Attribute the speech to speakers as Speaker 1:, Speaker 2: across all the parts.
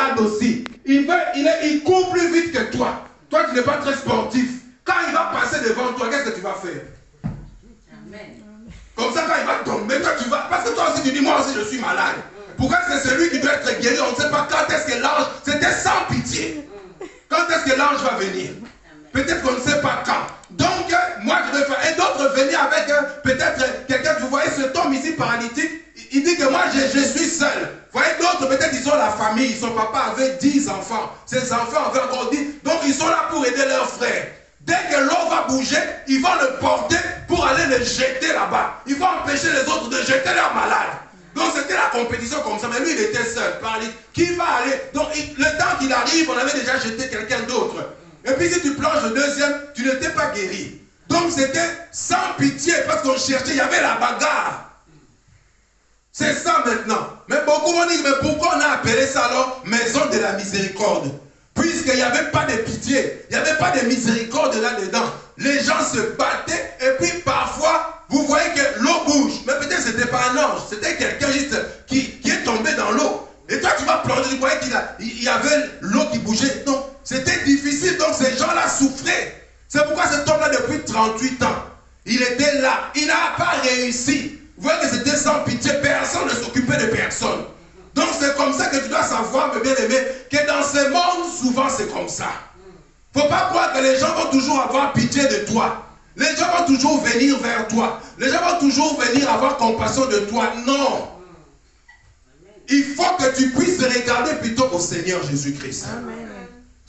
Speaker 1: malade aussi. Il court plus vite que toi. Toi, tu n'es pas très sportif. Quand il va passer devant toi, qu'est-ce que tu vas faire? Amen. Comme ça, quand il va tomber, toi, tu vas... Parce que toi aussi, tu dis, moi aussi, je suis malade. Pourquoi c'est celui qui doit être guéri? On ne sait pas quand est-ce que l'ange... C'était sans pitié. Quand est-ce que l'ange va venir? Peut-être qu'on ne sait pas quand. Donc, moi, je vais faire... Et d'autres venir avec peut-être quelqu'un, vous voyez ce homme ici paralytique, il dit que moi, je suis seul. Vous voyez, d'autres, peut-être, ils ont la famille. Son papa avait 10 enfants. Ses enfants avaient encore 10. Donc, ils sont là pour aider leurs frères. Dès que l'eau va bouger, ils vont le porter pour aller le jeter là-bas. Ils vont empêcher les autres de jeter leurs malades. Donc, c'était la compétition comme ça. Mais lui, il était seul. Qui va aller? Donc, le temps qu'il arrive, on avait déjà jeté quelqu'un d'autre. Et puis, si tu plonges le deuxième, tu n'étais pas guéri. Donc, c'était sans pitié parce qu'on cherchait. Il y avait la bagarre. C'est ça maintenant. Mais beaucoup vont dire, mais pourquoi on a appelé ça alors maison de la miséricorde? Puisqu'il n'y avait pas de pitié, il n'y avait pas de miséricorde là-dedans. Les gens se battaient et puis parfois, vous voyez que l'eau bouge. Mais peut-être ce n'était pas un ange, c'était quelqu'un juste qui est tombé dans l'eau. Et toi tu vas plonger, tu voyais qu'il y avait l'eau qui bougeait. Donc c'était difficile, donc ces gens-là souffraient. C'est pourquoi cet homme-là depuis 38 ans, il était là, il n'a pas réussi. Vous voyez que c'était sans pitié, personne ne s'occupait de personne. Donc c'est comme ça que tu dois savoir, mes bien-aimés, que dans ce monde, souvent c'est comme ça. Il ne faut pas croire que les gens vont toujours avoir pitié de toi. Les gens vont toujours venir vers toi. Les gens vont toujours venir avoir compassion de toi. Non. Il faut que tu puisses regarder plutôt au Seigneur Jésus-Christ.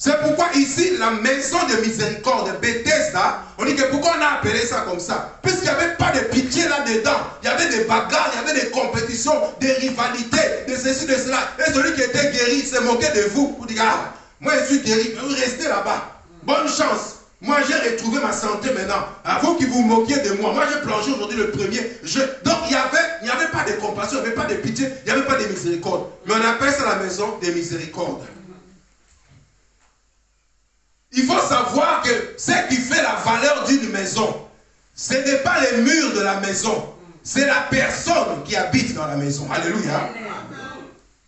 Speaker 1: C'est pourquoi ici, la maison de miséricorde, Bethesda, on dit que pourquoi on a appelé ça comme ça? Puisqu'il n'y avait pas de pitié là-dedans. Il y avait des bagarres, il y avait des compétitions, des rivalités, de ceci, de cela. Et celui qui était guéri se moquait de vous. Vous dites, ah, moi je suis guéri, vous restez là-bas. Bonne chance. Moi j'ai retrouvé ma santé maintenant. À vous qui vous moquiez de moi, moi j'ai plongé aujourd'hui le premier. Donc il n'y avait pas de compassion, il n'y avait pas de pitié, il n'y avait pas de miséricorde. Mais on appelle ça la maison des miséricordes. Il faut savoir que ce qui fait la valeur d'une maison, ce n'est pas les murs de la maison, c'est la personne qui habite dans la maison. Alléluia.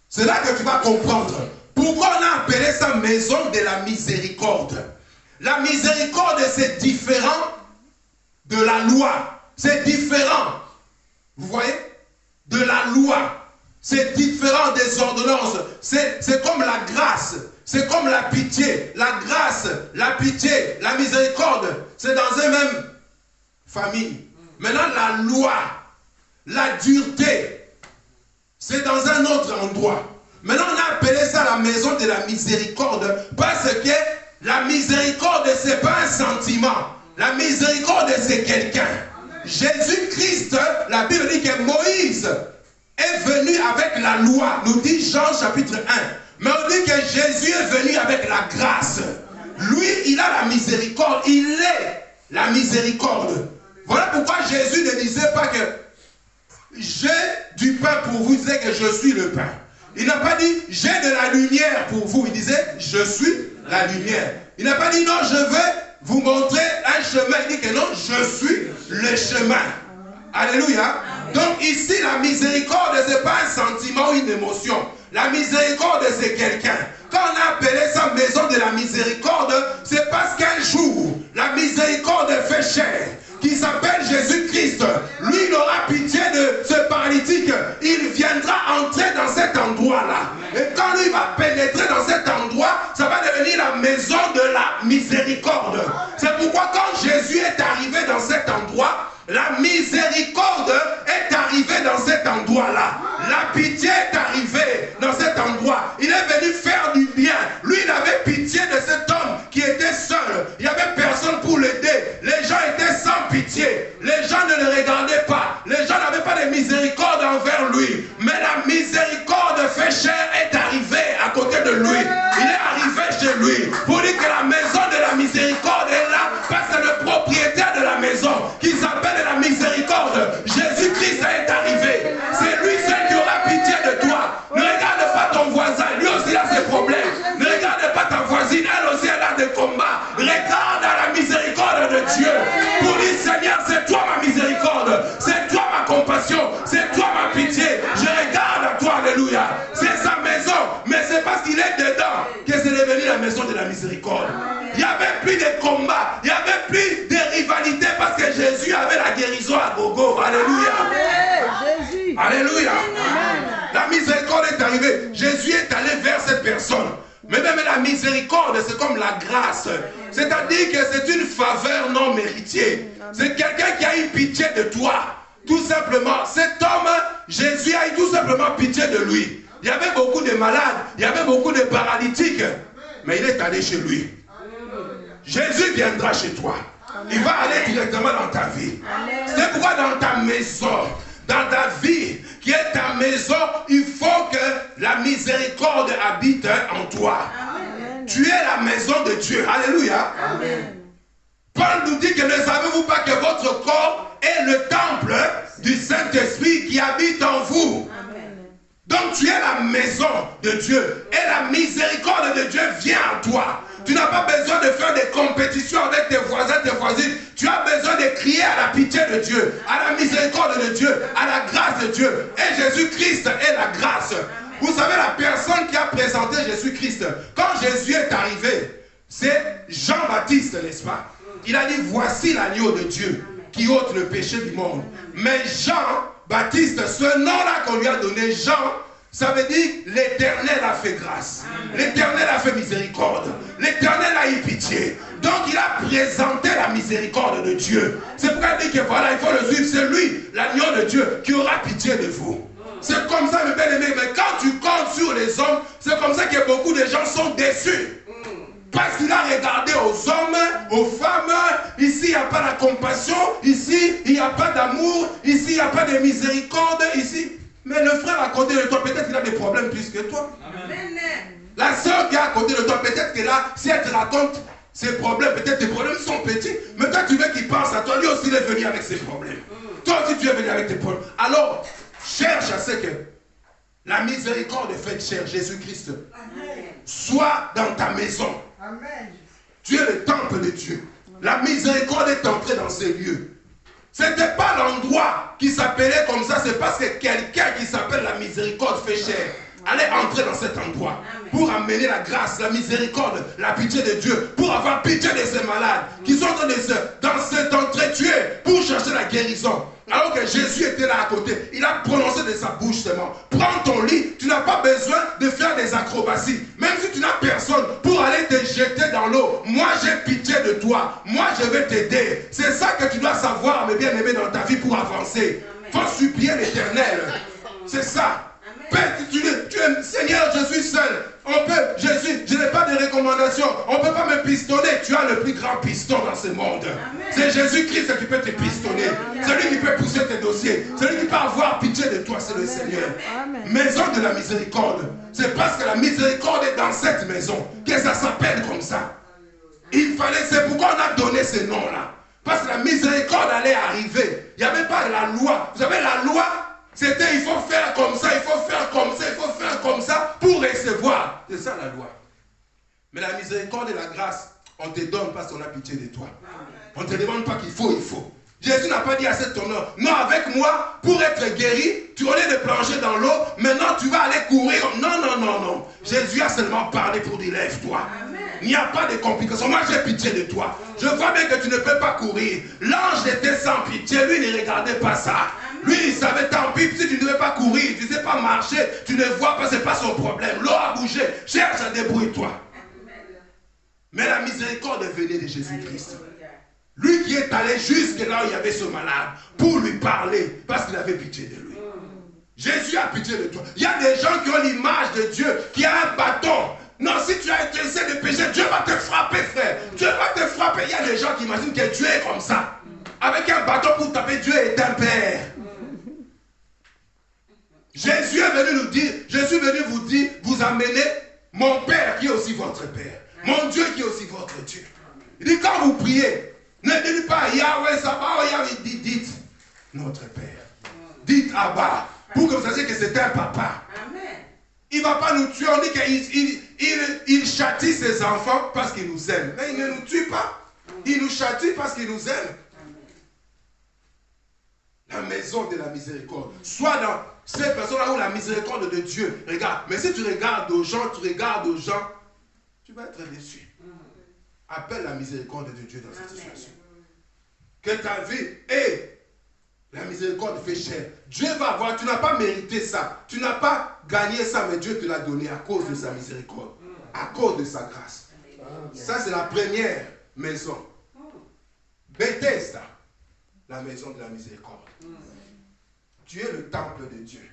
Speaker 1: C'est là que tu vas comprendre. Pourquoi on a appelé ça maison de la miséricorde? La miséricorde, c'est différent de la loi. C'est différent. Vous voyez? De la loi. C'est différent des ordonnances. C'est comme la grâce. C'est comme la pitié, la grâce, la pitié, la miséricorde. C'est dans une même famille. Maintenant, la loi, la dureté, c'est dans un autre endroit. Maintenant, on a appelé ça la maison de la miséricorde parce que la miséricorde, ce n'est pas un sentiment. La miséricorde, c'est quelqu'un. Jésus-Christ, la Bible dit que Moïse est venu avec la loi, nous dit Jean chapitre 1. Mais on dit que Jésus est venu avec la grâce. Lui, il a la miséricorde. Il est la miséricorde. Voilà pourquoi Jésus ne disait pas que j'ai du pain pour vous. Il disait que je suis le pain. Il n'a pas dit j'ai de la lumière pour vous. Il disait je suis la lumière. Il n'a pas dit non, je vais vous montrer un chemin. Il dit que non, je suis le chemin. Alléluia. Donc ici, la miséricorde, ce n'est pas un sentiment ou une émotion. La miséricorde, c'est quelqu'un. Quand on a appelé ça maison de la miséricorde, c'est parce qu'un jour, la miséricorde fait chair, qui s'appelle Jésus-Christ. Lui, il aura pitié de ce paralytique. Il viendra entrer dans cet endroit-là. Et quand lui va pénétrer dans cet endroit, ça va devenir la maison de la miséricorde. C'est pourquoi quand Jésus est arrivé dans cet endroit, la miséricorde est arrivée dans cet endroit-là. La pitié est arrivée dans cet endroit. Il est venu faire du bien. Lui, il avait pitié de cet homme qui était seul. Il n'y avait personne pour l'aider. Les gens étaient sans pitié. Les gens ne le regardaient pas. Les gens n'avaient pas de miséricorde envers lui. Mais la miséricorde fait chair est arrivée à côté de lui. Il est arrivé chez lui pour dire que la maison de la miséricorde est là parce que le propriétaire de la maison qui s'appelle la miséricorde, Jésus-Christ est arrivé. la maison de la miséricorde. Il n'y avait plus de combats, il n'y avait plus de rivalités parce que Jésus avait la guérison à gogo. Alléluia.
Speaker 2: Jésus.
Speaker 1: Alléluia. La miséricorde est arrivée. Jésus est allé vers cette personne. Mais même la miséricorde, c'est comme la grâce. C'est-à-dire que c'est une faveur non méritée. C'est quelqu'un qui a eu pitié de toi. Tout simplement, cet homme, Jésus a eu tout simplement pitié de lui. Il y avait beaucoup de malades, il y avait beaucoup de paralytiques. Mais il est allé chez lui. Jésus viendra chez toi. Il va aller directement dans ta vie. C'est pourquoi dans ta maison, dans ta vie, qui est ta maison, il faut que la miséricorde habite en toi. Amen. Tu es la maison de Dieu. Alléluia. Amen. Paul nous dit que ne savez-vous pas que votre corps est le temple du Saint-Esprit qui habite en vous. Amen. Donc tu es la maison de Dieu et la miséricorde de Dieu vient en toi. Tu n'as pas besoin de faire des compétitions avec tes voisins, tes voisines. Tu as besoin de crier à la pitié de Dieu, à la miséricorde de Dieu, à la grâce de Dieu. Et Jésus-Christ est la grâce. Vous savez, la personne qui a présenté Jésus-Christ, quand Jésus est arrivé, c'est Jean-Baptiste, n'est-ce pas? Il a dit, voici l'agneau de Dieu qui ôte le péché du monde. Mais Jean-Baptiste, ce nom-là qu'on lui a donné, Jean, ça veut dire l'Éternel a fait grâce. L'Éternel a fait miséricorde. L'Éternel a eu pitié. Donc il a présenté la miséricorde de Dieu. C'est pourquoi il dit que voilà, il faut le suivre. C'est lui, l'agneau de Dieu, qui aura pitié de vous. C'est comme ça, mes bien-aimés. Mais quand tu comptes sur les hommes, c'est comme ça que beaucoup de gens sont déçus. Parce qu'il a regardé aux hommes, aux femmes. Ici, il n'y a pas la compassion. Ici, il n'y a pas d'amour. Ici, il n'y a pas de miséricorde. Ici. Mais le frère à côté de toi, peut-être qu'il a des problèmes plus que toi. Amen. La soeur qui est à côté de toi, peut-être que là, si elle te raconte ses problèmes, peut-être tes problèmes sont petits. Mais toi, tu veux qu'il pense à toi. Lui aussi, il est venu avec ses problèmes. Toi aussi, tu es venu avec tes problèmes. Alors, cherche à ce que la miséricorde faite chère, Jésus-Christ, soit dans ta maison. Amen. Tu es le temple de Dieu. La miséricorde est entrée dans ces lieux. Ce n'était pas l'endroit qui s'appelait comme ça, c'est parce que quelqu'un qui s'appelle la miséricorde fait chair allait entrer dans cet endroit pour amener la grâce, la miséricorde, la pitié de Dieu, pour avoir pitié de ces malades qui sont dans cet entretué pour chercher la guérison. Alors que Jésus était là à côté, il a prononcé de sa bouche seulement. Prends ton lit, tu n'as pas besoin de faire des acrobaties. Même si tu n'as personne pour aller te jeter dans l'eau, moi j'ai pitié de toi, moi je vais t'aider. C'est ça que tu dois savoir, mes bien-aimés, dans ta vie pour avancer. Il faut supplier l'Éternel. C'est ça. Père, tu es, Seigneur, je suis seul. Je n'ai pas de recommandation. On ne peut pas me pistonner. Tu as le plus grand piston dans ce monde. C'est Jésus-Christ qui peut te pistonner. C'est lui qui peut pousser tes dossiers. C'est lui qui peut avoir pitié de toi, c'est le Seigneur. Amen. Maison de la miséricorde. C'est parce que la miséricorde est dans cette maison que ça s'appelle comme ça. C'est pourquoi on a donné ce nom-là. Parce que la miséricorde allait arriver. Il n'y avait pas la loi. Vous savez, la loi, c'était il faut faire comme ça, il faut faire comme ça, il faut faire comme ça pour recevoir. C'est ça la loi. Mais la miséricorde et la grâce, on te donne parce qu'on a pitié de toi. On ne te demande pas qu'il faut, il faut. Jésus n'a pas dit à cet honneur, non, avec moi, pour être guéri, tu au lieu de plonger dans l'eau, maintenant tu vas aller courir. Non, non, non, non. Jésus a seulement parlé pour dire, lève-toi. Il n'y a pas de complications. Moi, j'ai pitié de toi. Je vois bien que tu ne peux pas courir. L'ange était sans pitié. Lui, il ne regardait pas ça. Lui, il savait, tant pis, si tu ne veux pas courir, tu ne sais pas marcher, tu ne vois pas, ce n'est pas son problème. L'eau a bougé. Cherche à débrouiller-toi. Mais la miséricorde venait de Jésus-Christ. Lui qui est allé jusque là où il y avait ce malade pour lui parler parce qu'il avait pitié de lui. Jésus a pitié de toi. Il y a des gens qui ont l'image de Dieu, qui a un bâton. Non, si tu as été essayé de pécher, Dieu va te frapper, frère. Dieu va te frapper. Il y a des gens qui imaginent que Dieu est comme ça. Avec un bâton pour taper, Dieu est un père. Jésus est venu nous dire, je suis venu vous dire, vous amener mon Père qui est aussi votre Père. Mon Dieu qui est aussi votre Dieu. Il dit, quand vous priez, ne dites pas Yahweh, Sabah, Yahweh, dites notre Père. Dites Abba, pour que vous sachiez que c'est un papa. Il ne va pas nous tuer. On dit qu'il châtie ses enfants parce qu'il nous aime. Mais il ne nous tue pas. Il nous châtie parce qu'il nous aime. La maison de la miséricorde. Soit dans ces personnes-là où la miséricorde de Dieu regarde. Mais si tu regardes aux gens, tu tu vas être déçu. Appelle la miséricorde de Dieu dans cette situation. Que ta vie est la miséricorde fait cher. Dieu va voir, tu n'as pas mérité ça. Tu n'as pas gagné ça, mais Dieu te l'a donné à cause de sa miséricorde. À cause de sa grâce. Ça, c'est la première maison. Bethesda, la maison de la miséricorde. Tu es le temple de Dieu.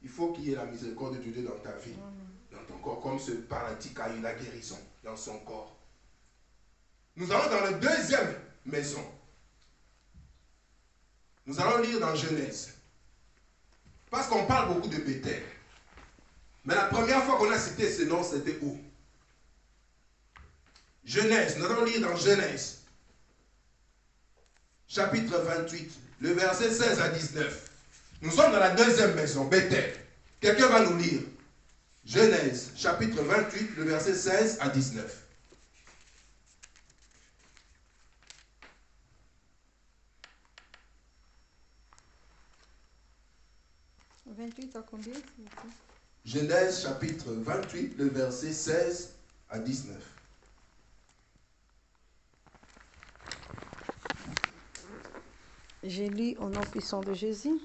Speaker 1: Il faut qu'il y ait la miséricorde de Dieu dans ta vie, dans ton corps, comme ce paralytique a eu la guérison dans son corps. Nous allons dans la deuxième maison. Nous allons lire dans Genèse. Parce qu'on parle beaucoup de Bethel. Mais la première fois qu'on a cité ce nom, c'était où? Genèse. Nous allons lire dans Genèse. Chapitre 28. Le verset 16 à 19. Nous sommes dans la deuxième maison, Bethel. Quelqu'un va nous lire. Genèse, chapitre 28, le verset 16 à 19. «
Speaker 2: 28 à combien?
Speaker 1: Genèse, chapitre 28, le verset 16 à 19.
Speaker 2: J'ai lu au nom puissant de Jésus.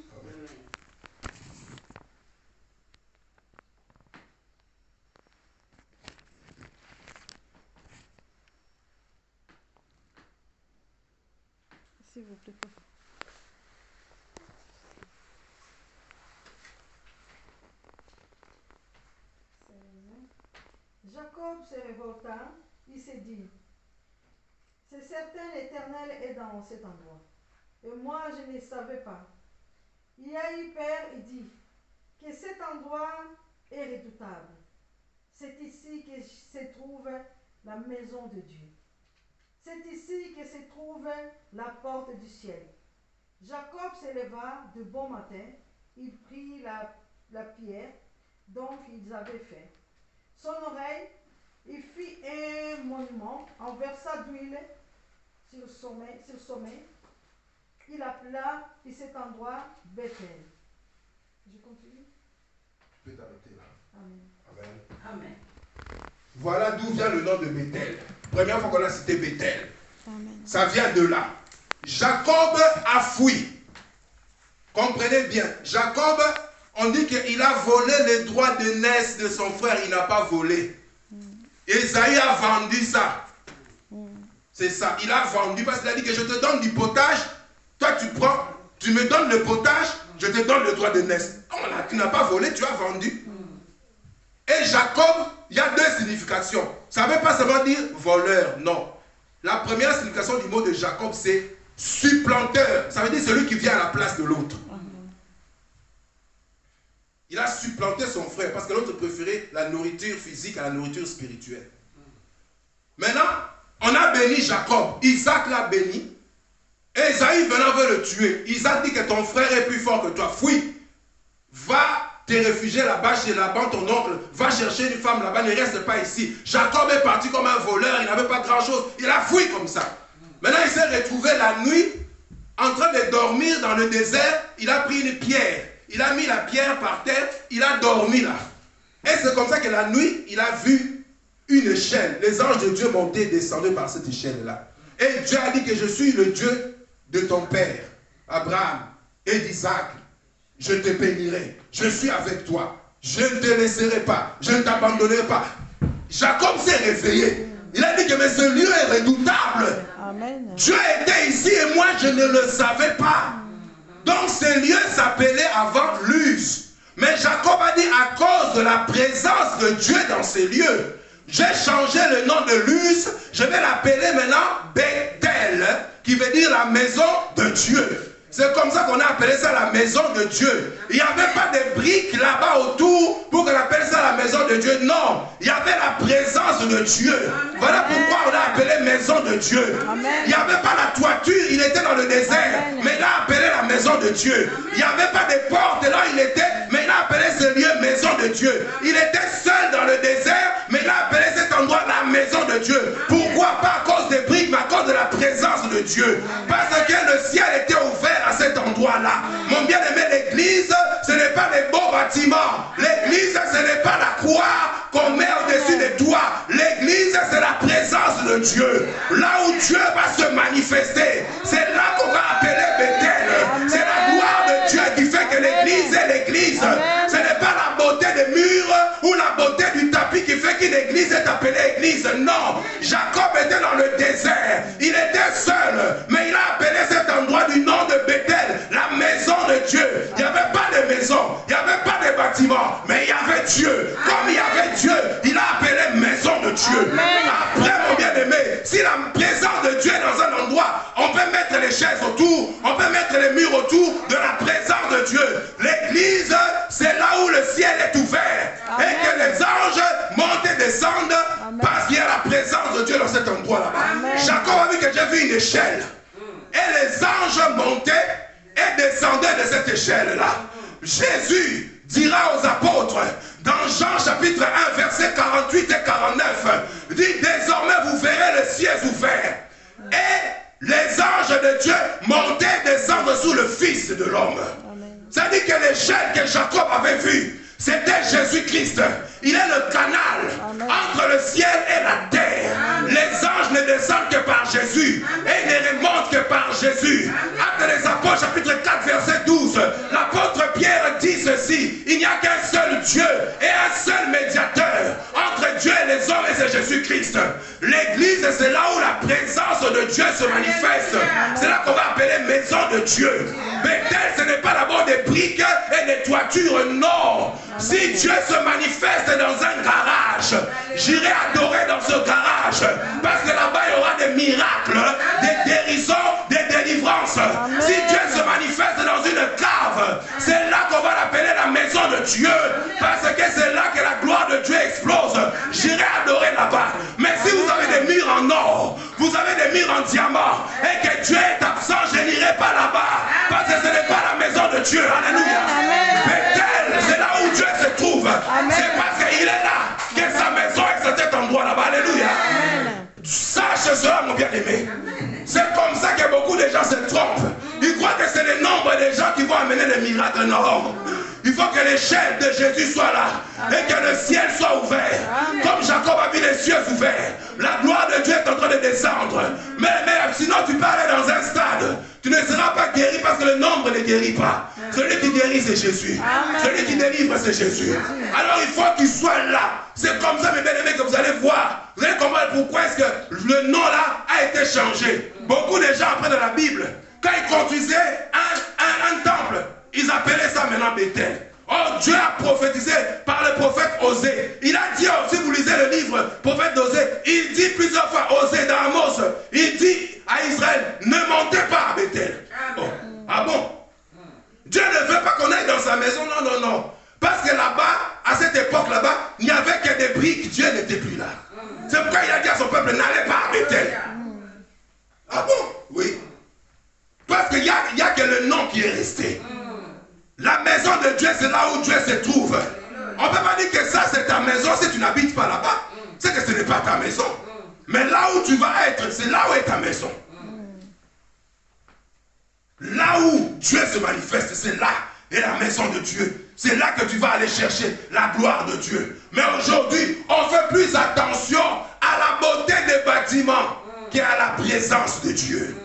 Speaker 2: S'il vous plaît.
Speaker 3: Jacob se révolta, il se dit, c'est certain, l'Éternel est dans cet endroit. Et moi, je ne savais pas. Il a eu peur et dit que cet endroit est redoutable. C'est ici que se trouve la maison de Dieu. C'est ici que se trouve la porte du ciel. Jacob se leva de bon matin, il prit la pierre dont ils avaient fait. Son oreille, il fit un monument, en versa d'huile sur le sommet. Il appela cet endroit Bethel. Je continue.
Speaker 1: Tu peux t'arrêter là.
Speaker 3: Amen.
Speaker 1: Amen.
Speaker 3: Amen.
Speaker 1: Voilà d'où vient le nom de Bethel. Première fois qu'on a cité Bethel.
Speaker 2: Amen.
Speaker 1: Ça vient de là. Jacob a fui. Comprenez bien. Jacob, on dit qu'il a volé les droits de naissance de son frère. Il n'a pas volé. Esaïe a vendu ça. C'est ça. Il a vendu parce qu'il a dit que je te donne du potage. Toi, tu prends, tu me donnes le potage, je te donne le droit de naissance. Tu n'as pas volé, tu as vendu. Et Jacob, il y a deux significations. Ça ne veut pas seulement dire voleur, non. La première signification du mot de Jacob, c'est supplanteur. Ça veut dire celui qui vient à la place de l'autre. Il a supplanté son frère parce que l'autre préférait la nourriture physique à la nourriture spirituelle. Maintenant, on a béni Jacob. Isaac l'a béni. Et Esaïe venant veut le tuer. Isaac dit que ton frère est plus fort que toi. Fuis. Va te réfugier là-bas chez Laban, ton oncle. Va chercher une femme là-bas. Ne reste pas ici. Jacob est parti comme un voleur. Il n'avait pas grand-chose. Il a fui comme ça. Maintenant, il s'est retrouvé la nuit en train de dormir dans le désert. Il a pris une pierre. Il a mis la pierre par terre. Il a dormi là. Et c'est comme ça que la nuit, il a vu une échelle. Les anges de Dieu montaient et descendaient par cette échelle-là. Et Dieu a dit que je suis le Dieu de ton père, Abraham et d'Isaac. Je te bénirai. Je suis avec toi. Je ne te laisserai pas. Je ne t'abandonnerai pas. Jacob s'est réveillé. Il a dit que mais ce lieu est redoutable.
Speaker 2: Amen.
Speaker 1: Dieu était ici et moi je ne le savais pas. Donc ce lieu s'appelait avant Luz. Mais Jacob a dit à cause de la présence de Dieu dans ces lieux, j'ai changé le nom de Luz. Je vais l'appeler maintenant Bethel, qui veut dire la maison de Dieu. C'est comme ça qu'on a appelé ça la maison de Dieu. Il n'y avait pas de briques là-bas autour pour qu'on appelle ça la maison de Dieu. Non, il y avait la présence de Dieu. Amen. Voilà pourquoi on a appelé maison de Dieu. Amen. Il n'y avait pas la toiture, il était dans le désert. Amen. Mais il a appelé la maison de Dieu. Amen. Il n'y avait pas de porte là il était, mais il a appelé ce lieu maison de Dieu. Il était seul dans le désert, mais il a appelé cet endroit la maison de Dieu. Pourquoi? Pas à cause des briques, mais à cause de la présence de Dieu. Parce que le ciel était ouvert à cet endroit-là. Mon bien-aimé, l'église, ce n'est pas les beaux bâtiments. L'église, ce n'est pas la croix qu'on met au-dessus des toits. Dieu, il a appelé maison de Dieu. Après, mon bien-aimé, si la présence de Dieu est dans un endroit, on peut mettre les chaises autour, on peut mettre les murs autour de la présence de Dieu. L'église, c'est là où le ciel est ouvert. Et que les anges montent et descendent parce qu'il y a la présence de Dieu dans cet endroit là-bas. Jacob a vu que j'ai vu une échelle. Et les anges montaient et descendaient de cette échelle-là. Jésus dira aux apôtres, dans Jean chapitre 1, versets 48 et 49, dit, désormais vous verrez le ciel ouvert. Et les anges de Dieu montaient et descendent sous le Fils de l'homme. C'est-à-dire que l'échelle que Jacob avait vue, c'était Jésus-Christ. Il est le canal entre le ciel et la terre. Les anges ne descendent que par Jésus et ne remontent que par Jésus. Actes des Apôtres, chapitre 4, verset 12. L'apôtre Pierre dit ceci, il n'y a qu'un seul Dieu et un seul médiateur entre Dieu et les hommes, et c'est Jésus-Christ. L'église, c'est là où la présence de Dieu se manifeste. C'est là qu'on va appeler maison de Dieu. Bethel, ce n'est pas d'abord des briques et des toitures, non. Si Dieu se manifeste dans un garage, j'irai adorer dans ce garage, parce que là-bas il y aura des miracles, des guérisons, des délivrances. Si Dieu se manifeste dans une cave, c'est là qu'on va l'appeler la maison de Dieu, parce que c'est là que la gloire de Dieu explose. J'irai adorer là-bas. Mais si vous avez des murs en or, vous avez des murs en diamant, et que Dieu est absent, je n'irai pas là-bas, parce que ce n'est pas la maison de Dieu. Alléluia. Bethel, c'est là où Dieu se trouve. C'est parce qu'il est là que sa maison est à cet endroit là-bas. Alléluia. Sache cela, mon bien-aimé. C'est comme ça que beaucoup de gens se trompent. Ils croient que c'est le nombre de gens qui vont amener les miracles. Non. Il faut que l'échelle de Jésus soit là. Et que le ciel soit ouvert. Comme Jacob a vu les cieux ouverts. La gloire de Dieu est en train de descendre. Mais sinon tu peux aller dans un stade. Tu ne seras pas guéri parce que le nombre ne guérit pas. Celui qui guérit, c'est Jésus. Celui qui délivre, c'est Jésus. Alors il faut qu'il soit là. C'est comme ça, mes bien-aimés, que vous allez voir. Vous allez comprendre pourquoi est-ce que le nom là a été changé. Beaucoup de gens, après dans la Bible, quand ils construisaient un temple, ils appelaient ça maintenant Bethel. Oh, Dieu a prophétisé par le prophète Osée. Il a dit, oh, si vous lisez le livre, prophète Osée, il dit plusieurs fois, Osée dans Amos, il dit à Israël, ne montez pas à Bethel. Oh. Ah bon? Dieu ne veut pas qu'on aille dans sa maison, non, non, non. Parce que là-bas, à cette époque là-bas, il n'y avait que des briques, Dieu n'était plus là. C'est pourquoi il a dit à son peuple, n'allez pas à Bethel. Ah bon? Oui. Parce qu'il n'y a que le nom qui est resté. La maison de Dieu, c'est là où Dieu se trouve. On ne peut pas dire que ça, c'est ta maison si tu n'habites pas là-bas. C'est que ce n'est pas ta maison. Mais là où tu vas être, c'est là où est ta maison. Là où Dieu se manifeste, c'est là est la maison de Dieu. C'est là que tu vas aller chercher la gloire de Dieu. Mais aujourd'hui, on fait plus attention à la beauté des bâtiments qu'à la présence de Dieu.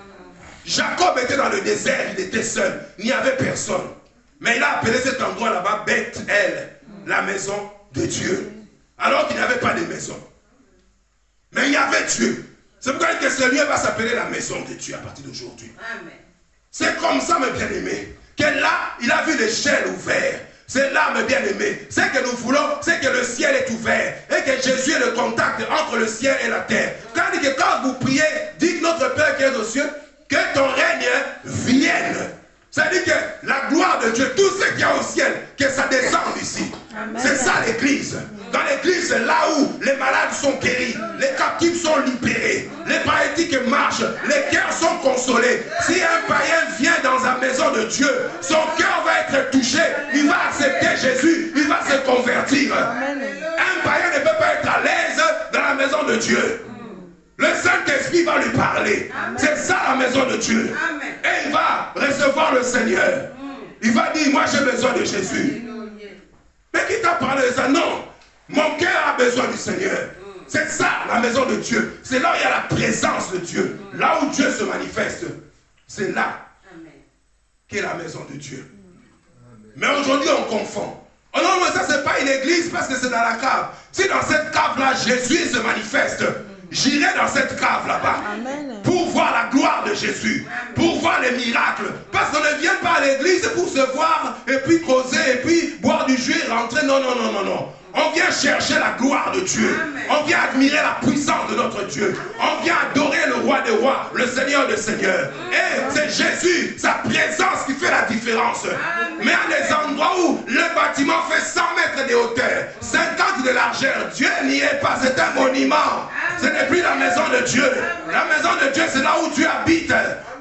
Speaker 1: Jacob était dans le désert, il était seul, il n'y avait personne. Mais il a appelé cet endroit là-bas Bethel, la maison de Dieu. Alors qu'il n'y avait pas de maison. Mais il y avait Dieu. C'est pourquoi que ce lieu va s'appeler la maison de Dieu à partir d'aujourd'hui. C'est comme ça, mes bien-aimés, que là, il a vu l'échelle ouverte. C'est là, mes bien-aimés. Ce que nous voulons, c'est que le ciel est ouvert. Et que Jésus est le contact entre le ciel et la terre. Quand vous priez, dites notre Père qui est aux cieux, que ton règne vienne. C'est-à-dire que la gloire de Dieu, tout ce qu'il y a au ciel, que ça descende ici. C'est ça l'église. Dans l'église, c'est là où les malades sont guéris, les captifs sont libérés, les paralytiques marchent, les cœurs sont consolés. Si un païen vient dans la maison de Dieu, son cœur va être touché, il va accepter Jésus, il va se convertir. Un païen ne peut pas être à l'aise dans la maison de Dieu. Le Saint-Esprit va lui parler. C'est ça la maison de Dieu. Et il va recevoir le Seigneur. Il va dire, moi j'ai besoin de Jésus. Mais qui t'a parlé de ça? Non. Mon cœur a besoin du Seigneur. C'est ça la maison de Dieu. C'est là où il y a la présence de Dieu. Là où Dieu se manifeste. C'est là qu'est la maison de Dieu. Mais aujourd'hui on confond. Oh non, mais ça c'est pas une église parce que c'est dans la cave. Si dans cette cave-là Jésus se manifeste, j'irai dans cette cave là-bas pour voir la gloire de Jésus, pour voir les miracles. Parce qu'on ne vient pas à l'église pour se voir et puis causer et puis boire du jus et rentrer. Non, non, non, non, non. On vient chercher la gloire de Dieu. On vient admirer la puissance de notre Dieu. On vient adorer le roi des rois, le Seigneur des seigneurs. Et c'est Jésus, sa présence qui fait la différence. Mais à des endroits où le bâtiment fait 100 mètres de hauteur, 50 de largeur, Dieu n'y est pas, c'est un monument. Ce n'est plus la maison de Dieu. La maison de Dieu, c'est là où Dieu habite.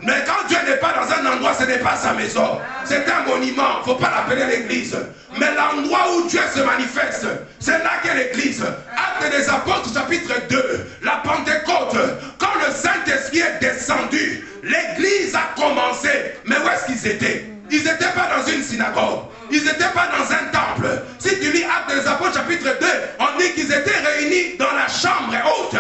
Speaker 1: Mais quand Dieu n'est pas dans un endroit, ce n'est pas sa maison. C'est un monument. Il ne faut pas l'appeler l'église. Mais l'endroit où Dieu se manifeste, c'est là qu'est l'église. Actes des Apôtres, chapitre 2, la Pentecôte. Quand le Saint-Esprit est descendu, l'église a commencé. Mais où est-ce qu'ils étaient? Ils n'étaient pas dans une synagogue. Ils n'étaient pas dans un temple. Si tu lis Actes des Apôtres chapitre 2, on dit qu'ils étaient réunis dans la chambre haute.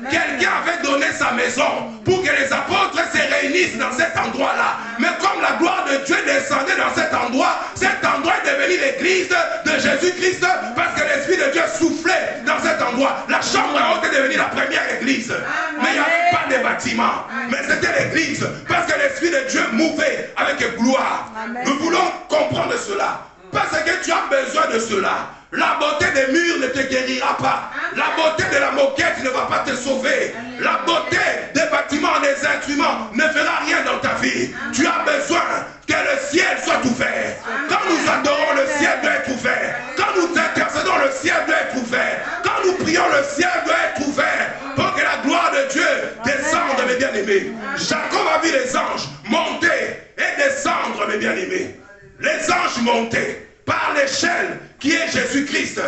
Speaker 1: Quelqu'un avait donné sa maison pour que les apôtres se réunissent dans cet endroit-là. Mais comme la gloire de Dieu descendait dans cet endroit est devenu l'église de Jésus-Christ parce que l'Esprit de Dieu soufflait dans cet endroit. La chambre haute est devenue la première église. Mais il n'y avait pas de bâtiment. Mais c'était l'église parce que l'Esprit de Dieu mouvait avec gloire. Nous voulons comprendre cela. Parce que tu as besoin de cela. La beauté des murs ne te guérira pas. La beauté de la moquette ne va pas te sauver. La beauté des bâtiments, des instruments ne fera rien dans ta vie. Tu as besoin que le ciel soit ouvert. Quand nous adorons, le ciel doit être ouvert. Quand nous intercédons, le ciel doit être ouvert. Quand nous prions, le ciel doit être ouvert. Pour que la gloire de Dieu descende, mes bien-aimés. Jacob a vu les anges monter et descendre, mes bien-aimés. Les anges montaient par l'échelle qui est Jésus-Christ.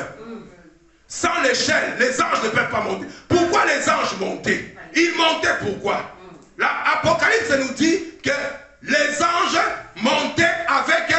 Speaker 1: Sans l'échelle, les anges ne peuvent pas monter. Pourquoi les anges montaient? Ils montaient pourquoi? L'Apocalypse nous dit que les anges montaient avec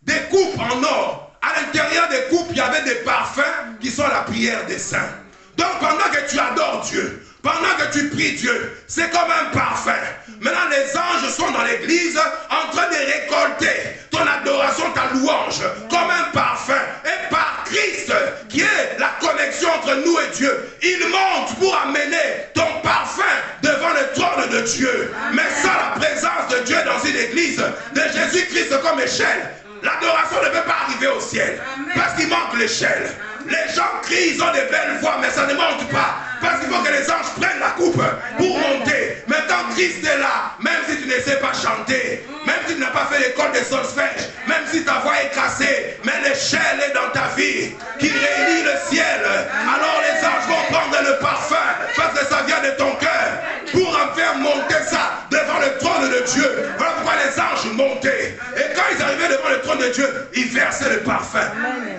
Speaker 1: des coupes en or. À l'intérieur des coupes, il y avait des parfums qui sont la prière des saints. Donc pendant que tu adores Dieu, pendant que tu pries Dieu, c'est comme un parfum. Maintenant, les anges sont dans l'église en train de récolter ton adoration, ta louange, comme un parfum. Et par Christ, qui est la connexion entre nous et Dieu, il monte pour amener ton parfum devant le trône de Dieu. Mais sans la présence de Dieu dans une église, de Jésus-Christ comme échelle, l'adoration ne peut pas arriver au ciel. Parce qu'il manque l'échelle. Les gens crient, ils ont des belles voix, mais ça ne monte pas. Parce qu'il faut que les anges prennent la coupe pour monter. Mais quand Christ est là, même si tu ne sais pas chanter, même si tu n'as pas fait l'école de solfège, même si ta voix est cassée, mais l'échelle est dans ta vie, qui réunit le ciel, alors les anges vont prendre le parfum, parce que ça vient de ton cœur, pour en faire monter ça devant le trône de Dieu. Voilà pourquoi les anges montaient. Et quand ils arrivaient devant le trône de Dieu, ils versaient le parfum.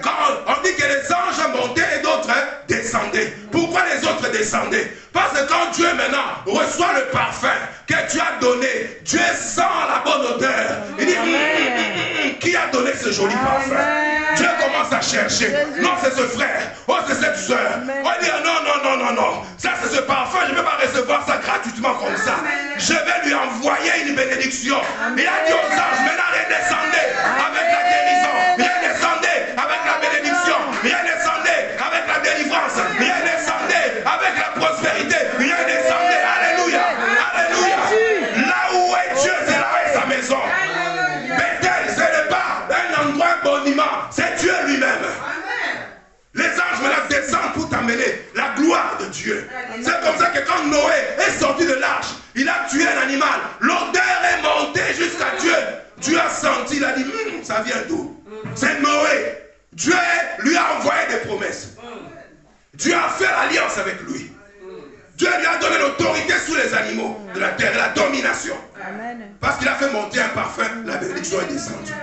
Speaker 1: Quand on dit que les anges montaient et d'autres descendaient. Pourquoi les autres descendaient? Parce que quand Dieu maintenant reçoit le parfum que tu as donné, Dieu sent la bonne odeur. Il dit, qui a donné ce joli parfum? Dieu commence à chercher. Non, c'est ce frère. Oh, c'est cette soeur. On dit, non. Ça, c'est ce parfum. Je ne peux pas recevoir ça gratuitement comme ça. Je vais lui envoyer une bénédiction. Il a dit aux anges, maintenant, redescendez avec la guérison. Redescendez avec la bénédiction. Redescendez avec la délivrance. Redescendez avec la prospérité. Redescendez. Alléluia. Alléluia. Là où est Dieu, c'est là où est sa maison. Bethel, ce n'est pas un endroit, un monument. C'est Dieu lui-même. Les anges maintenant descendent pour t'amener la gloire de Dieu. C'est comme ça que quand Noé est sorti de l'arche, il a tué un animal. L'odeur est montée jusqu'à Dieu. Dieu a senti, il a dit, ça vient d'où? C'est Noé. Dieu lui a envoyé des promesses. Dieu a fait l'alliance avec lui. Dieu lui a donné l'autorité sur les animaux de la terre, la domination. Parce qu'il a fait monter un parfum, la bénédiction est descendue.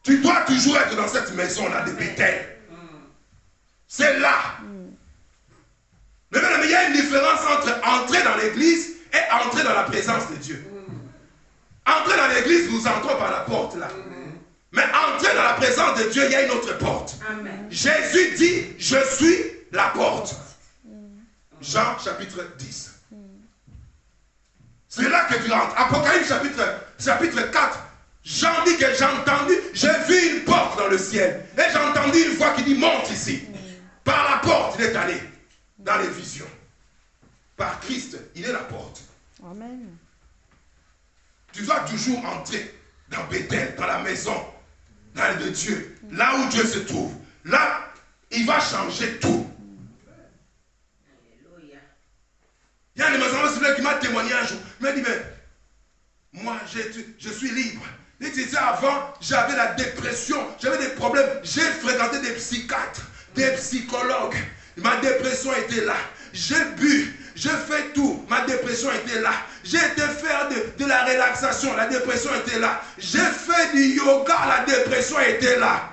Speaker 1: Tu dois toujours être dans cette maison-là de Bethel. C'est là. Mais il y a une différence entre entrer dans l'église et entrer dans la présence de Dieu. Entrer dans l'église, nous entrons par la porte là. Mais entrer dans la présence de Dieu, il y a une autre porte. Amen. Jésus dit, je suis la porte. Jean chapitre 10. C'est là que tu rentres. Apocalypse chapitre 4. Jean dit que j'ai entendu, j'ai vu une porte dans le ciel. Et j'ai entendu une voix qui dit, monte ici. Par la porte, il est allé dans les visions. Par Christ, il est la porte. Amen. Tu dois toujours entrer dans Bethel, dans la maison de Dieu. Là où Dieu se trouve. Là, il va changer tout. Il y a un de mes enfants qui m'a témoigné un jour. Il m'a dit, mais moi, je suis libre. Il disait, avant, j'avais la dépression, j'avais des problèmes. J'ai fréquenté des psychiatres, des psychologues. Ma dépression était là. J'ai bu, j'ai fait tout. Ma dépression était là. J'ai été faire de la relaxation. La dépression était là. J'ai fait du yoga. La dépression était là.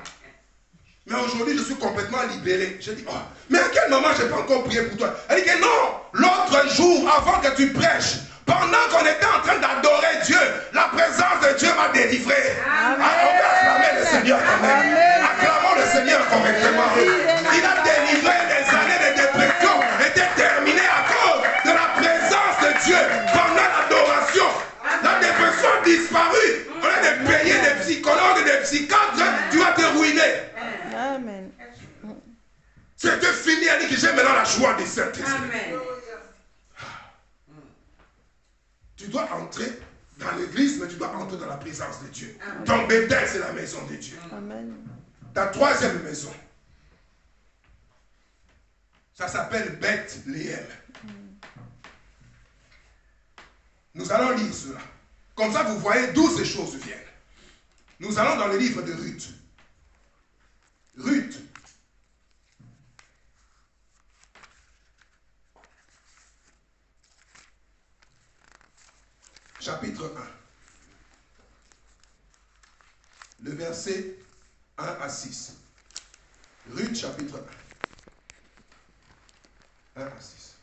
Speaker 1: Mais aujourd'hui, je suis complètement libéré. J'ai dit, oh, mais à quel moment je n'ai pas encore prié pour toi? Elle dit que non, l'autre jour, avant que tu prêches, pendant qu'on était en train d'adorer Dieu, la présence de Dieu m'a délivré. Amen. Alors, on va acclamer le Seigneur quand même. Acclamons le Seigneur correctement. Il a délivré des années de dépression, étaient terminées à cause de la présence de Dieu. Pendant l'adoration, la dépression a disparu. On a de payer des psychologues, des psychiatres, tu vas te ruiner.
Speaker 2: Amen.
Speaker 1: C'était fini, elle dit que j'ai maintenant la joie du Saint-Esprit. Tu dois entrer dans l'église, mais tu dois entrer dans la présence de Dieu. Ton Bethel, c'est la maison de Dieu.
Speaker 2: Amen.
Speaker 1: Ta troisième maison, ça s'appelle Bethléem. Nous allons lire cela. Comme ça, vous voyez d'où ces choses viennent. Nous allons dans le livre de Ruth. Ruth. Chapitre 1. Le verset 1 à 6. Ruth, chapitre 1. 1 à 6.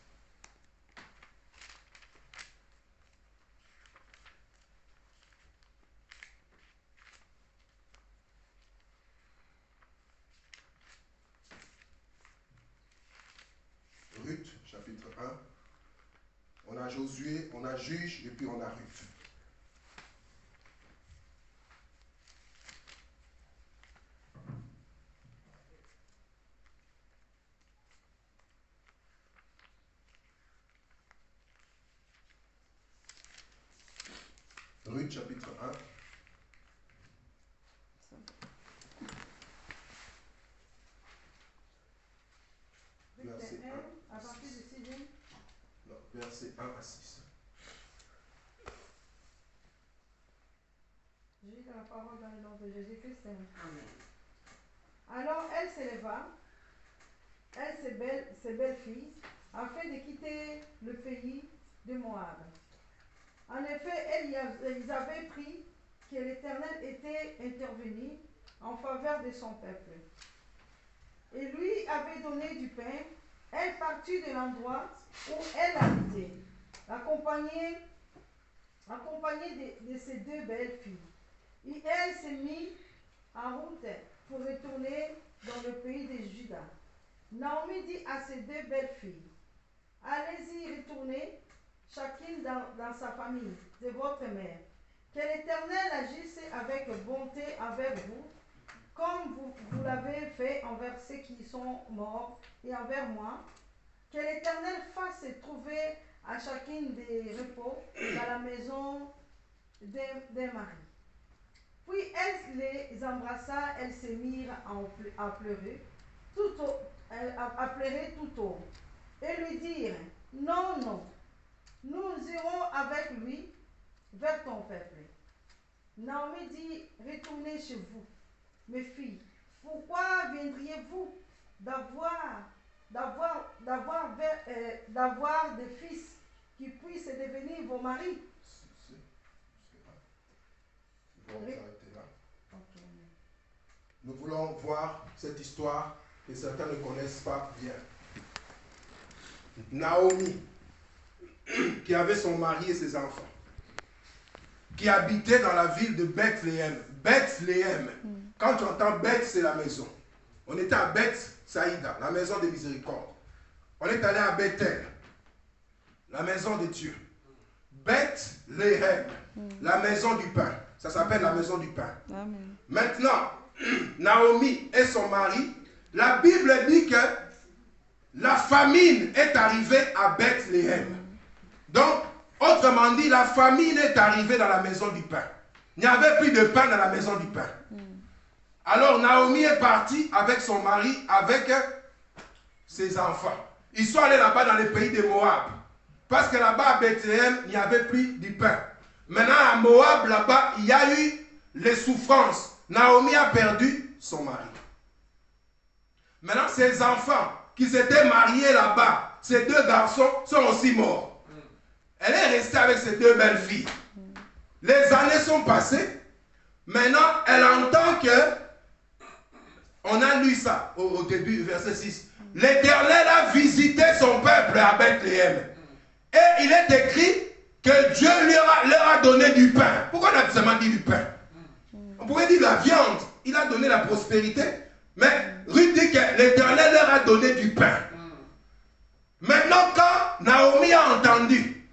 Speaker 1: Ruth, chapitre 1. On a Josué, on a Juge et puis on a Ruth. Ruth, chapitre 1. Verset 1 à 6. Non, verset 1 à 6.
Speaker 3: Je lis la parole dans le nom de Jésus-Christ. Amen. Alors elle s'éleva, elle, ses belles-filles, afin de quitter le pays de Moab. En effet, ils avaient pris que l'Éternel était intervenu en faveur de son peuple. Et lui avait donné du pain. Elle partit de l'endroit où elle habitait, accompagnée de ses deux belles filles. Et elle s'est mise en route pour retourner dans le pays de Juda. Naomi dit à ses deux belles filles, allez-y, retournez, chacune dans sa famille, de votre mère. Que l'Éternel agisse avec bonté envers vous, comme vous l'avez fait envers ceux qui sont morts et envers moi. Que l'Éternel fasse trouver à chacune des repos dans la maison des maris. Puis elle les embrassa, elles se mirent à pleurer tout haut, et lui dirent, non, non, nous irons avec lui vers ton peuple. Naomi dit, retournez chez vous, mes filles. Pourquoi viendriez-vous d'avoir des fils qui puissent devenir vos maris?
Speaker 1: Nous allons s'arrêter là. Okay. Nous voulons voir cette histoire que certains ne connaissent pas bien. Naomi, qui avait son mari et ses enfants, qui habitait dans la ville de Bethléem. Bethléem. Quand tu entends Beth, c'est la maison. On était à Beth Saïda, la maison de miséricorde. On est allé à Bethel, la maison de Dieu. Bethléem, la maison du pain. Ça s'appelle la maison du pain.
Speaker 2: Amen.
Speaker 1: Maintenant, Naomi et son mari, la Bible dit que la famine est arrivée à Bethléem. Donc, autrement dit, la famine est arrivée dans la maison du pain. Il n'y avait plus de pain dans la maison du pain. Alors Naomi est partie avec son mari, avec ses enfants. Ils sont allés là-bas dans le pays de Moab. Parce que là-bas à Bethléem, il n'y avait plus du pain. Maintenant à Moab, là-bas, il y a eu les souffrances. Naomi a perdu son mari. Maintenant, ses enfants qui s'étaient mariés là-bas, ces deux garçons sont aussi morts. Elle est restée avec ses deux belles filles. Les années sont passées. Maintenant, elle entend que, on a lu ça au début, verset 6. L'Éternel a visité son peuple à Bethléem. Et il est écrit que Dieu leur a donné du pain. Pourquoi on a seulement dit du pain? On pourrait dire la viande. Il a donné la prospérité. Mais Ruth dit que l'Éternel leur a donné du pain. Maintenant, quand Naomi a entendu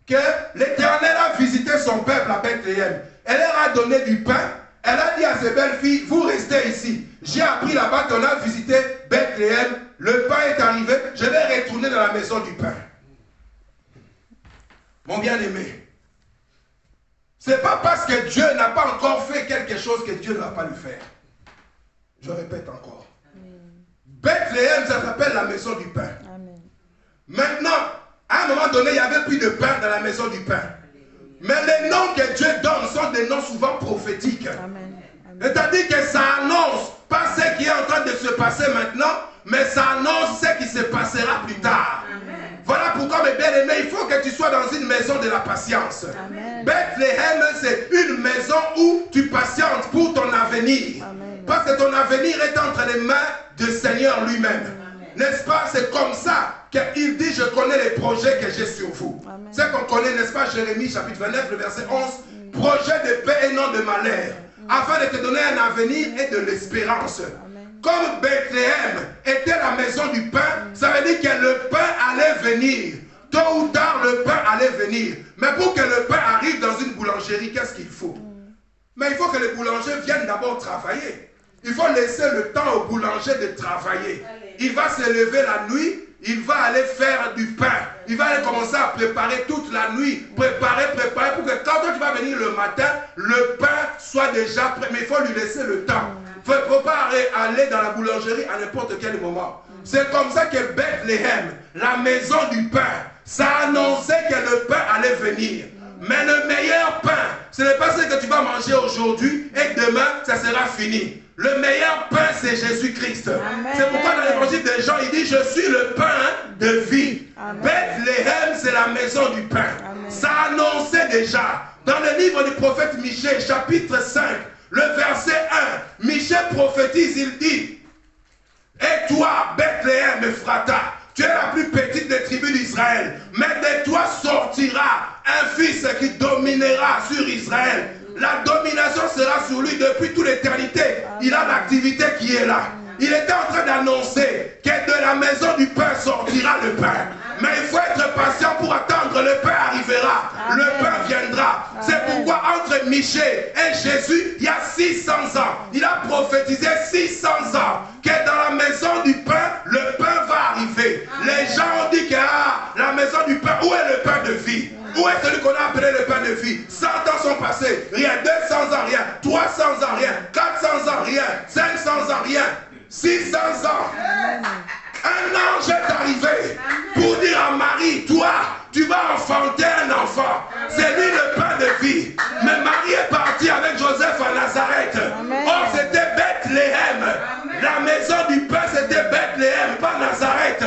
Speaker 1: que l'Éternel a visité son peuple à Bethléem, elle leur a donné du pain. Elle a dit à ses belles filles, vous restez ici. J'ai appris là-bas qu'on a visité Bethléem. Le pain est arrivé. Je vais retourner dans la maison du pain. Mon bien-aimé, ce n'est pas parce que Dieu n'a pas encore fait quelque chose que Dieu ne va pas le faire. Je répète encore. Bethléem, ça s'appelle la maison du pain. Amen. Maintenant, à un moment donné, il n'y avait plus de pain dans la maison du pain. Mais les noms que Dieu donne sont des noms souvent prophétiques. C'est-à-dire que ça annonce pas ce qui est en train de se passer maintenant, mais ça annonce ce qui se passera plus tard. Amen. Voilà pourquoi, mes bien-aimés, il faut que tu sois dans une maison de la patience. Amen. Bethléem, c'est une maison où tu patientes pour ton avenir. Amen. Parce que ton avenir est entre les mains du Seigneur lui-même. N'est-ce pas? C'est comme ça qu'il dit, je connais les projets que j'ai sur vous. C'est qu'on connaît, n'est-ce pas, Jérémie chapitre 29, le verset 11. Projet de paix et non de malheur, afin de te donner un avenir et de l'espérance. Comme Bethléem était la maison du pain, ça veut dire que le pain allait venir. Tôt ou tard, le pain allait venir. Mais pour que le pain arrive dans une boulangerie, qu'est-ce qu'il faut? Mais il faut que les boulangers viennent d'abord travailler. Il faut laisser le temps au boulanger de travailler. Il va se lever la nuit, il va aller faire du pain. Il va aller commencer à préparer toute la nuit. Préparer pour que quand tu vas venir le matin, le pain soit déjà prêt. Mais il faut lui laisser le temps. Il ne faut pas aller dans la boulangerie à n'importe quel moment. C'est comme ça que Bethléem, la maison du pain, ça annonçait que le pain allait venir. Mais le meilleur pain, ce n'est pas ce que tu vas manger aujourd'hui et que demain, ça sera fini. Le meilleur pain, c'est Jésus-Christ. C'est pourquoi dans l'évangile de Jean, il dit, je suis le pain de vie. Amen. Bethléem, c'est la maison du pain. Amen. Ça annonçait déjà. Dans le livre du prophète Michée, chapitre 5, le verset 1, Michée prophétise, il dit, et toi, Bethléem, Ephrata, tu es la plus petite des tribus d'Israël, mais de toi sortira un fils qui dominera sur Israël. La domination sera sur lui depuis toute l'éternité. Il a l'activité qui est là. Il était en train d'annoncer que de la maison du pain sortira le pain. Mais il faut être patient pour attendre, le pain arrivera. Le pain viendra. C'est pourquoi entre Michée et Jésus, il y a 600 ans. Il a prophétisé 600 ans que dans la maison du pain, le pain va arriver. Les gens ont dit que la maison du pain, où est le pain de vie? Où est celui qu'on a appelé le pain de vie? 100 ans sont passés, rien. 200 ans, rien. 300 ans, rien. 400 ans, rien. 500 ans, rien. 600 ans. Un ange est arrivé pour dire à Marie, toi, tu vas enfanter un enfant. C'est lui le pain de vie. Mais Marie est partie avec Joseph à Nazareth. Or, c'était Bethléem. La maison du pain, c'était Bethléem, pas Nazareth.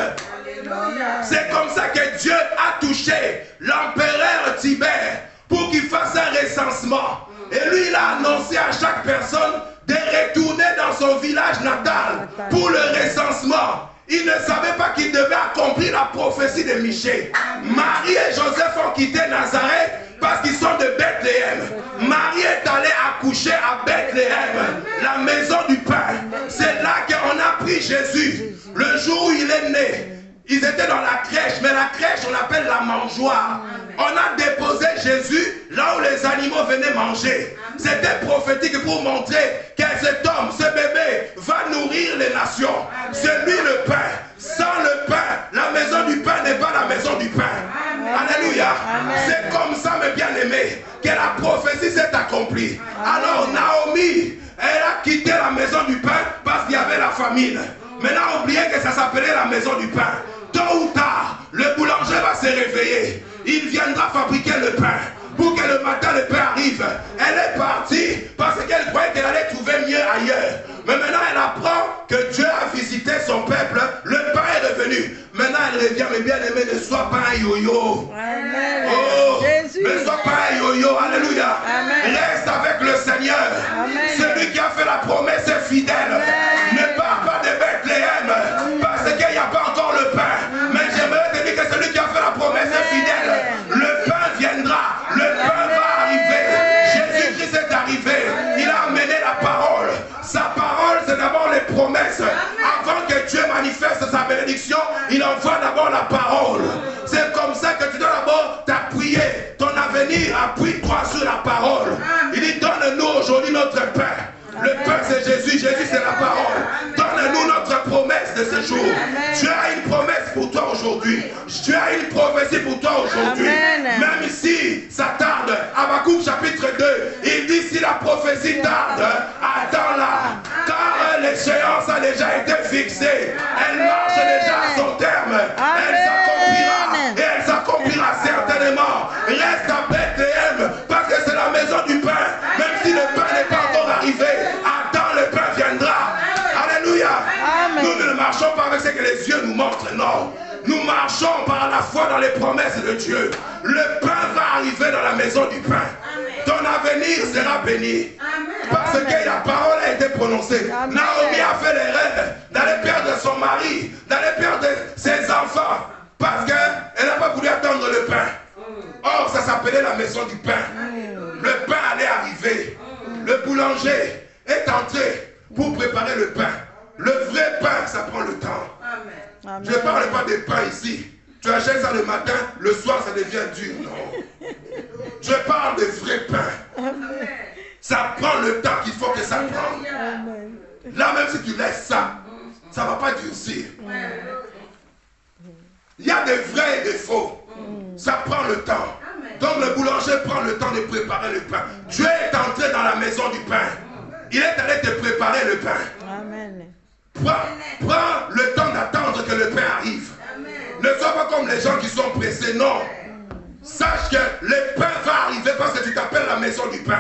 Speaker 1: C'est comme ça que Dieu a touché l'empereur Tibère pour qu'il fasse un recensement. Et lui, il a annoncé à chaque personne de retourner dans son village natal pour le recensement. Il ne savait pas qu'il devait accomplir la prophétie de Michée. Marie et Joseph ont quitté Nazareth parce qu'ils sont de Bethléem. Marie est allée accoucher à Bethléem, la maison du pain. C'est là qu'on a pris Jésus. Le jour où il est né, ils étaient dans la crèche, mais la crèche on appelle la mangeoire. On a déposé Jésus là où les animaux venaient manger. C'était prophétique pour montrer que cet homme, ce bébé, va nourrir les nations. C'est lui le pain. Sans le pain, la maison du pain n'est pas la maison du pain. Alléluia. C'est comme ça, mes bien-aimés, que la prophétie s'est accomplie. Alors Naomi, elle a quitté la maison la maison du pain. Tôt ou tard, le boulanger va se réveiller. Il viendra fabriquer le pain. Pour que le matin le pain arrive. Elle est partie parce qu'elle croyait qu'elle allait trouver mieux ailleurs. Mais maintenant elle apprend que Dieu a visité son peuple. Le pain est revenu. Maintenant elle revient, mais bien aimé, ne sois pas un yo-yo.
Speaker 3: Amen.
Speaker 1: Oh,
Speaker 3: Jésus.
Speaker 1: ne sois pas un yo-yo. Alléluia.
Speaker 3: Amen.
Speaker 1: Reste avec le Seigneur.
Speaker 3: Amen.
Speaker 1: Celui qui a fait la promesse est fidèle.
Speaker 3: Amen.
Speaker 1: Ne pars pas de Bethléem parce qu'il n'y a pas encore le pain. Mais j'aimerais te dire que celui qui a fait la promesse est fidèle. Le pain viendra. Le pain va arriver. Jésus-Christ est arrivé. Il a amené la parole. Sa parole, c'est d'abord les promesses. Avant que Dieu manifeste sa bénédiction, il envoie d'abord la parole. C'est comme ça que tu dois d'abord t'appuyer. Ton avenir, appuie-toi sur la parole. Il dit, donne-nous aujourd'hui notre pain. Le pain, c'est Jésus. Jésus, c'est la parole. Donne-nous notre promesse de ce jour. Dieu a une promesse pour toi aujourd'hui. Dieu a une prophétie pour toi aujourd'hui. Même si ça tarde. Habakkuk chapitre 2, il dit si la prophétie tarde, attends-la. Car l'échéance a déjà été fixée. Elle marche déjà à son terme. Elle s'accomplira. Et elle s'accomplira certainement. Reste à Bethléem parce que c'est la maison du pain. Même si le pain n'est pas encore arrivé, attends, le pain viendra. Alléluia.
Speaker 3: Amen.
Speaker 1: Nous ne marchons pas avec ce que les yeux nous montrent, non. Nous marchons par la foi dans les promesses de Dieu. Le pain va arriver dans la maison du pain. Ton avenir sera béni. Parce que la parole a été prononcée.
Speaker 3: Amen.
Speaker 1: Naomi a fait les rêves d'aller perdre son mari, d'aller perdre ses enfants. Parce qu'elle n'a pas voulu attendre le pain. Or, ça s'appelait la maison du pain. Le pain allait arriver. Le boulanger est entré pour préparer le pain. Le vrai pain, ça prend le temps.
Speaker 3: Amen.
Speaker 1: Je ne parle pas des pains ici. Tu achètes ça le matin, le soir ça devient dur. Non. Je parle de vrai pain. Ça prend le temps qu'il faut que ça prenne.
Speaker 3: Amen.
Speaker 1: Là même si tu laisses ça, ça ne va pas durcir. Il y a des vrais et des faux. Ça prend le temps. Donc le boulanger prend le temps de préparer le pain. Dieu est entré dans la maison du pain. Il est allé te préparer le pain.
Speaker 3: Amen.
Speaker 1: Prends le temps d'attendre que le pain arrive. Ne sois pas comme les gens qui sont pressés, non. Sache que le pain va arriver parce que tu t'appelles la maison du pain.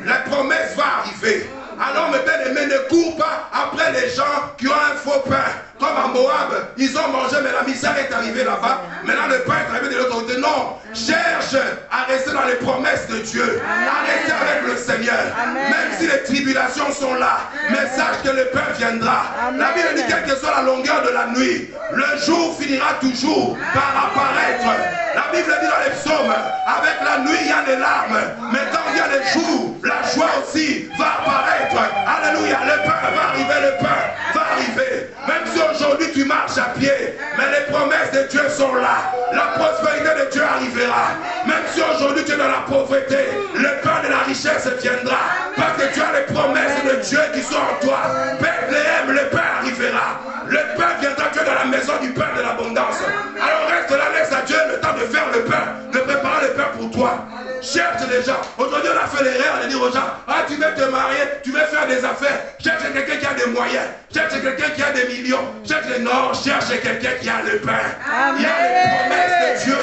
Speaker 1: La promesse va arriver. Alors mes bien-aimés, ne cours pas après les gens qui ont un faux pain. Comme à Moab, ils ont mangé, mais la misère est arrivée là-bas. Maintenant le pain est arrivé de l'autre côté. Non, cherche à rester dans les promesses de Dieu. À rester avec le Seigneur. Même si les tribulations sont là. Mais sache que le pain viendra. La Bible dit quelle que soit la longueur de la nuit, le jour finira toujours par apparaître. La Bible dit dans les psaumes, avec la nuit il y a des larmes. Mais quand il y a les jours, la joie aussi va apparaître. Alléluia, le pain va arriver, le pain va arriver. Même si aujourd'hui tu marches à pied, mais les promesses de Dieu sont là. La prospérité de Dieu arrivera. Même si aujourd'hui tu es dans la pauvreté, le pain de la richesse viendra. Parce que tu as les promesses de Dieu qui sont en toi. Bethléem, le pain arrivera. Le pain viendra, tu es dans la maison du pain de l'abondance. Alors reste là, laisse à Dieu le temps de faire le pain, de préparer le pain pour toi. Cherche les gens. Aujourd'hui, on a fait l'erreur de dire aux gens, ah, tu veux te marier, tu veux faire des affaires. Cherche quelqu'un qui a des moyens. Cherche quelqu'un qui a des millions. Cherche les non, cherche quelqu'un qui a le pain.
Speaker 3: Amen.
Speaker 1: Il a les promesses de Dieu.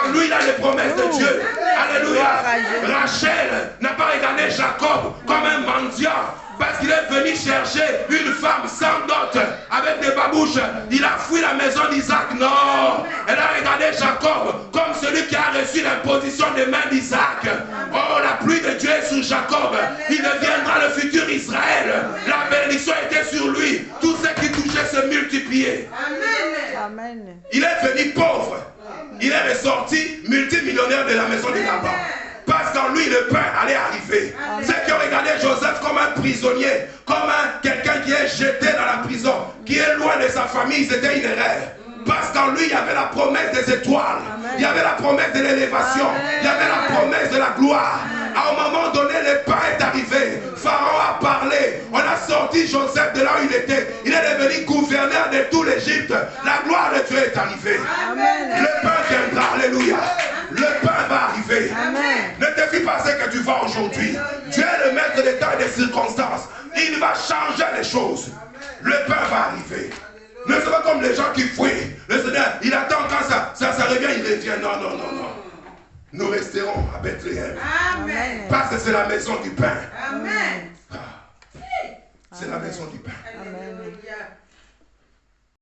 Speaker 1: En lui, il a les promesses de Dieu. Alléluia. Rachel n'a pas regardé Jacob comme un mendiant. Parce qu'il est venu chercher une femme sans dot, avec des babouches. Il a fui la maison d'Isaac. Non, elle a regardé Jacob comme celui qui a reçu l'imposition des mains d'Isaac. Oh, la pluie de Dieu est sur Jacob. Il deviendra le futur Israël. La bénédiction était sur lui. Tout ce qui touchait se multipliait.
Speaker 3: Amen.
Speaker 1: Il est venu pauvre. Il est ressorti multimillionnaire de la maison de Laban. Parce qu'en lui, le pain allait arriver. Ceux qui ont regardé Joseph comme un prisonnier, comme quelqu'un qui est jeté dans la prison, qui est loin de sa famille, c'était une erreur. Parce qu'en lui, il y avait la promesse des étoiles. Il y avait la promesse de l'élévation. Il y avait la promesse de la gloire. À un moment donné, le pain est arrivé. Pharaon a parlé. On a sorti Joseph de là où il était. Il est devenu gouverneur de tout l'Égypte. La gloire de Dieu est arrivée. Le pain viendra. Alléluia. Le pain va arriver. Ne te fie pas à ce que tu vois aujourd'hui. Dieu est le maître des temps et des circonstances. Il va changer les choses. Le pain va arriver. Ne sois pas comme les gens qui fuient. Le Seigneur, il attend quand ça revient, il revient. Non, non, non, non. Nous resterons à Bethléem.
Speaker 3: Amen.
Speaker 1: Parce que c'est la maison du pain.
Speaker 3: Amen.
Speaker 1: C'est la maison du pain.
Speaker 3: Alléluia.